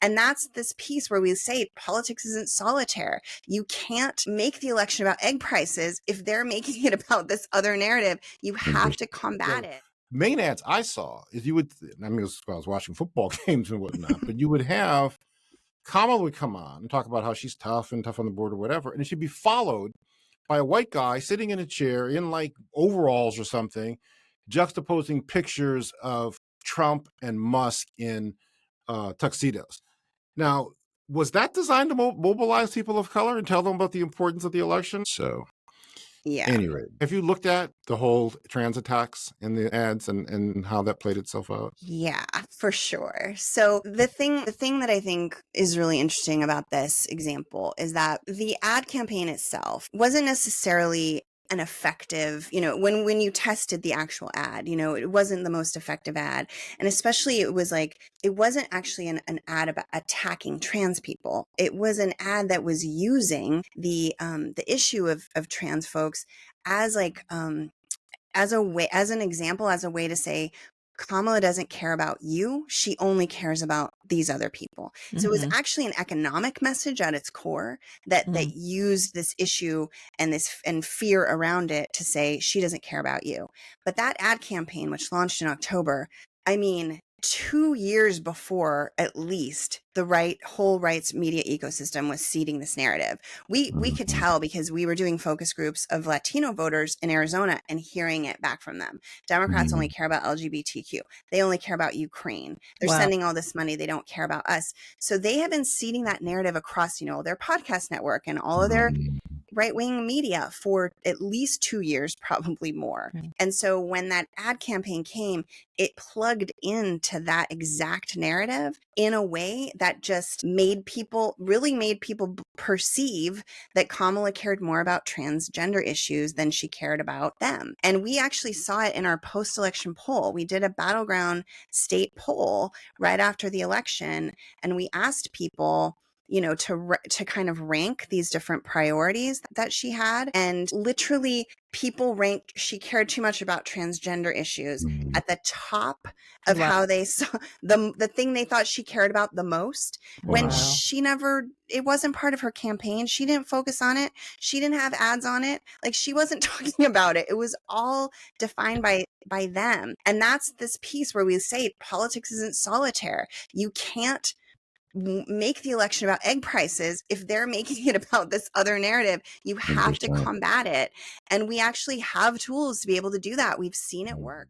And that's this piece where we say politics isn't solitaire. You can't make the election about egg prices if they're making it about this other narrative. You have to combat it. Main ads I saw is I was watching football games and whatnot, but you would have Kamala would come on and talk about how she's tough on the board or whatever, and it should be followed by a white guy sitting in a chair in like overalls or something, juxtaposing pictures of Trump and Musk in tuxedos. Now, was that designed to mobilize people of color and tell them about the importance of the election? So, yeah. Anyway, have you looked at the whole trans attacks in the ads and how that played itself out? Yeah, for sure. So the thing that I think is really interesting about this example is that the ad campaign itself wasn't necessarily an effective, when you tested the actual ad, it wasn't the most effective ad. And especially it wasn't actually an ad about attacking trans people. It was an ad that was using the issue of trans folks as as an example, as a way to say, Kamala doesn't care about you. She only cares about these other people. So it was actually an economic message at its core that used this issue and fear around it to say she doesn't care about you. But that ad campaign, which launched in October, 2 years before, at least, the whole rights media ecosystem was seeding this narrative. We could tell because we were doing focus groups of Latino voters in Arizona and hearing it back from them. Democrats only care about LGBTQ. They only care about Ukraine. They're sending all this money. They don't care about us. So they have been seeding that narrative across, their podcast network and all of their right-wing media for at least 2 years, probably more. And so when that ad campaign came, it plugged into that exact narrative in a way that just made people perceive that Kamala cared more about transgender issues than she cared about them. And we actually saw it in our post-election poll. We did a battleground state poll right after the election, and we asked people to kind of rank these different priorities that she had. And literally people ranked, she cared too much about transgender issues at the top of how they saw the thing they thought she cared about the most, when it wasn't part of her campaign. She didn't focus on it. She didn't have ads on it. Like, she wasn't talking about it. It was all defined by them. And that's this piece where we say politics isn't solitaire. You can't make the election about egg prices if they're making it about this other narrative. You have to combat it, and we actually have tools to be able to do that. We've seen it work.